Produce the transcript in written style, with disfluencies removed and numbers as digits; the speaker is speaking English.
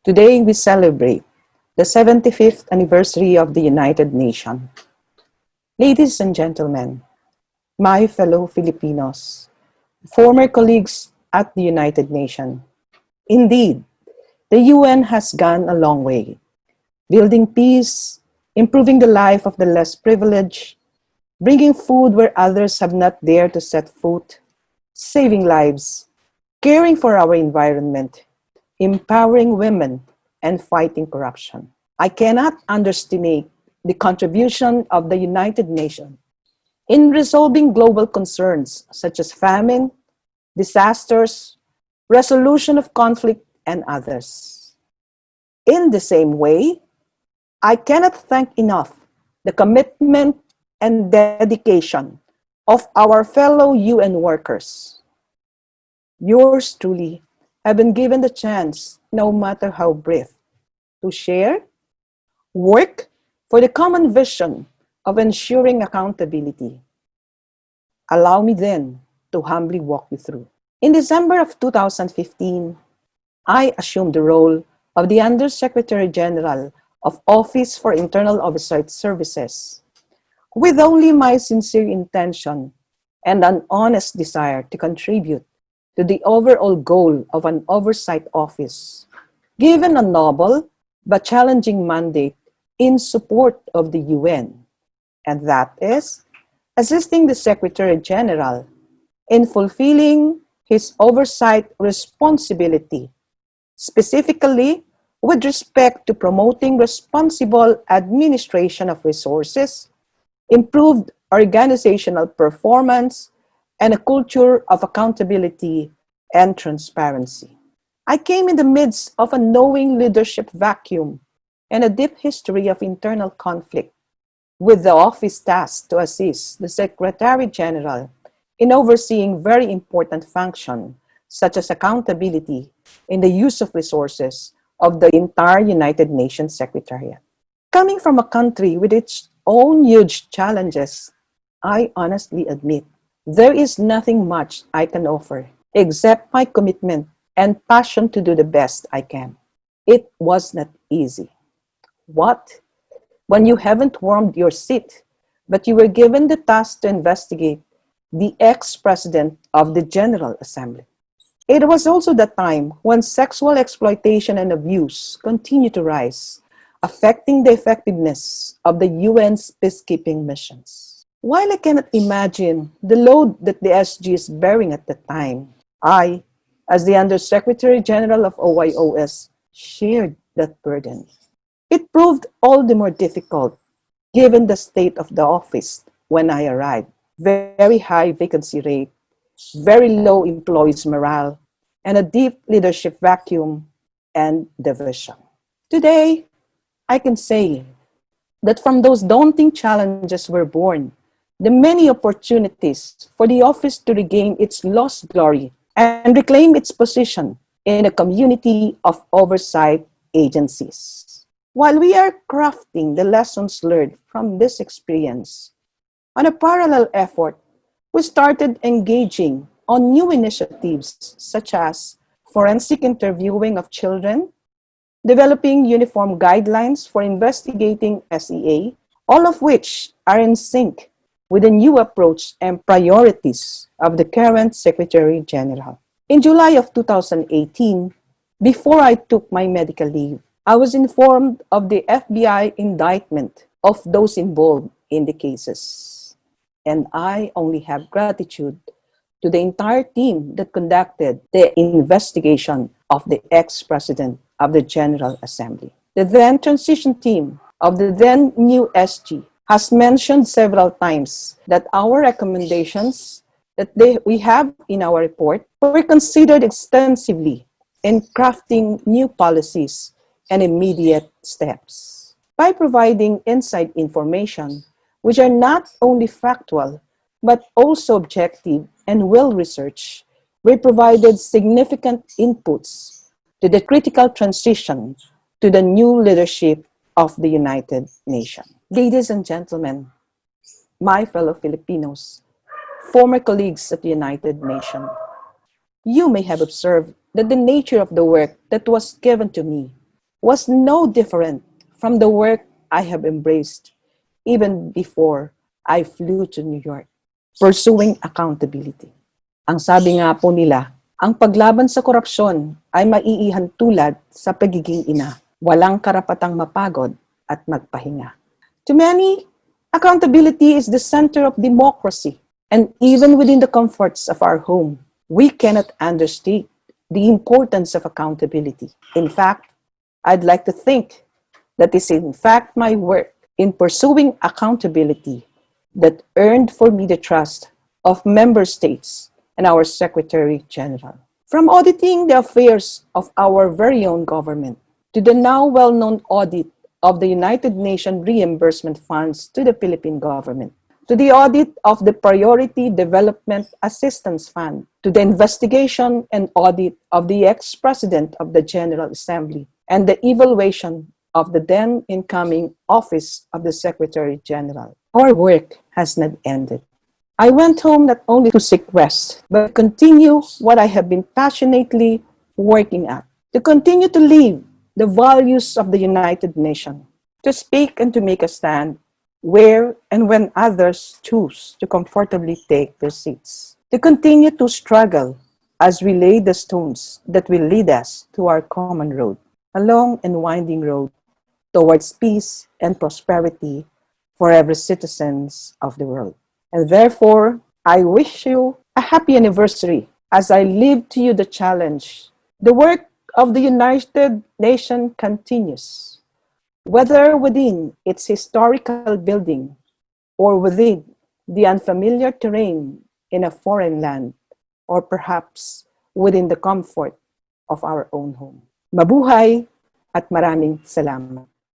Today we celebrate the 75th anniversary of the United Nations. Ladies and gentlemen, my fellow Filipinos, former colleagues at the United Nations. Indeed, the UN has gone a long way, building peace, improving the life of the less privileged, bringing food where others have not dared to set foot, saving lives, caring for our environment, empowering women, and fighting corruption. I cannot underestimate the contribution of the United Nations in resolving global concerns such as famine, disasters, resolution of conflict, and others. In the same way, I cannot thank enough the commitment and dedication of our fellow UN workers. Yours truly have been given the chance, no matter how brief, to share, work for the common vision of ensuring accountability. Allow me then to humbly walk you through. In December of 2015, I assumed the role of the Undersecretary-General of Office for Internal Oversight Services, with only my sincere intention and an honest desire to contribute to the overall goal of an oversight office, given a noble but challenging mandate in support of the UN, and that is assisting the Secretary-General in fulfilling his oversight responsibility, specifically with respect to promoting responsible administration of resources, improved organizational performance, and a culture of accountability and transparency. I came in the midst of a knowing leadership vacuum and a deep history of internal conflict, with the office tasked to assist the Secretary-General in overseeing very important functions such as accountability in the use of resources of the entire United Nations Secretariat. Coming from a country with its own huge challenges, I honestly admit there is nothing much I can offer except my commitment and passion to do the best I can. It was not easy. What? When you haven't warmed your seat, but you were given the task to investigate the ex-president of the General Assembly. It was also the time when sexual exploitation and abuse continued to rise, affecting the effectiveness of the UN's peacekeeping missions. While I cannot imagine the load that the SG is bearing at the time, I, as the Undersecretary-General of OIOS, shared that burden. It proved all the more difficult given the state of the office when I arrived. Very high vacancy rate, very low employees' morale, and a deep leadership vacuum and division. Today, I can say that from those daunting challenges were born the many opportunities for the office to regain its lost glory and reclaim its position in a community of oversight agencies. While we are crafting the lessons learned from this experience, on a parallel effort, we started engaging on new initiatives such as forensic interviewing of children, developing uniform guidelines for investigating SEA, all of which are in sync with the new approach and priorities of the current Secretary-General. In July of 2018, before I took my medical leave, I was informed of the FBI indictment of those involved in the cases. And I only have gratitude to the entire team that conducted the investigation of the ex-president of the General Assembly. The then transition team of the then new SG has mentioned several times that our recommendations that we have in our report were considered extensively in crafting new policies and immediate steps. By providing inside information, which are not only factual, but also objective and well-researched, we provided significant inputs to the critical transition to the new leadership of the United Nations. Ladies and gentlemen, my fellow Filipinos, former colleagues at the United Nations, you may have observed that the nature of the work that was given to me was no different from the work I have embraced even before I flew to New York, pursuing accountability. Ang sabi nga po nila, ang paglaban sa korupsyon ay maiihan tulad sa pagiging ina. Walang karapatang mapagod at magpahinga. To many, accountability is the center of democracy. And even within the comforts of our home, we cannot understate the importance of accountability. In fact, I'd like to think that is in fact my work in pursuing accountability that earned for me the trust of member states and our Secretary-General. From auditing the affairs of our very own government to the now well-known audit of the United Nations reimbursement funds to the Philippine government, to the audit of the Priority Development Assistance Fund, to the investigation and audit of the ex-president of the General Assembly, and the evaluation of the then incoming Office of the Secretary-General. Our work has not ended. I went home not only to seek rest, but continue what I have been passionately working at, to continue to live the values of the United Nations, to speak and to make a stand where and when others choose to comfortably take their seats, to continue to struggle as we lay the stones that will lead us to our common road, a long and winding road towards peace and prosperity for every citizens of the world. And therefore, I wish you a happy anniversary as I leave to you the challenge. The work of the United Nations continues, whether within its historical building or within the unfamiliar terrain in a foreign land, or perhaps within the comfort of our own home. Mabuhay at maraming salamat.